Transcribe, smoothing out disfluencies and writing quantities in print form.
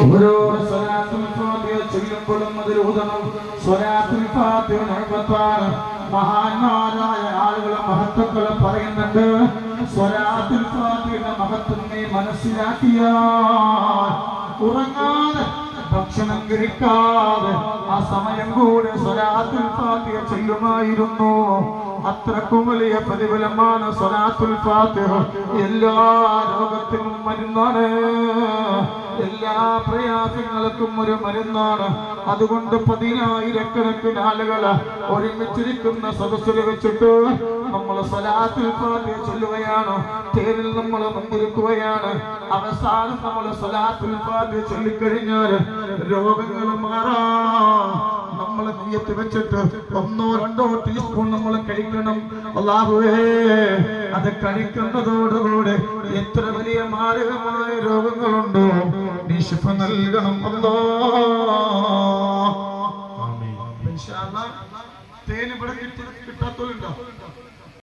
ഓരോ സ്വലാത്തുൽ ഫാത്തിഹ ചൊല്ലുമ്പോഴും അതിൽ ഊതണം. സ്വലാത്തുൽ ഫാത്തിഹ നിർബന്ധമാണ്. മഹാന്മാരായ ആളുകൾ മഹത്വങ്ങൾ പറയുന്നുണ്ട്. സ്വലാത്തുൽ ഫാത്തിഹയുടെ മഹത്വം നീ മനസ്സിലാക്കിയാൽ ഉറങ്ങാതെ ഭക്ഷണം കഴിക്കാതെ ആ സമയം കൂടെ സ്വലാത്തുൽ ഫാത്തിഹ ചൊല്ലുമായിരുന്നു. അത്രക്കും വലിയ പ്രതിഫലമാണ് സ്വലാത്തുൽ ഫാത്തിഹ. എല്ലാ രോഗത്തിനും മരുന്നാണ്, എല്ലാ പ്രയാസങ്ങൾക്കും ഒരു മരുന്നാണ്. അതുകൊണ്ട് 10,000-കണക്കിന് ആളുകൾ ഒരുമിച്ചിരിക്കുന്ന സദസ്സിൽ വെച്ചിട്ട് നമ്മൾ സ്വലാത്തുൽ ഫാത്തിഹ ചൊല്ലുകയാണ്. തേരിൽ നമ്മൾ മുന്നിരിക്കുകയാണ്. അവസാനം നമ്മൾ സ്വലാത്തുൽ ഫാത്തിഹ ചൊല്ലിക്കഴിഞ്ഞാൽ രോഗങ്ങൾ മാറാം. നമ്മൾ നിയ്യത്ത് വെച്ചിട്ട് 1-2 ടീസ്പൂൺ നമ്മൾ കഴിക്കണം. അല്ലാഹുവേ, അത് കഴിക്കുന്നതോടുകൂടെ എത്ര വലിയ മാരകമായ രോഗങ്ങളുണ്ടോ നീ ശിഫ നൽകണം അല്ലാഹ്. ആമീൻ. ഇൻഷാ അല്ലാഹ് തേൻ ഇവിടെ കിട്ടാത്തവരുണ്ടോ?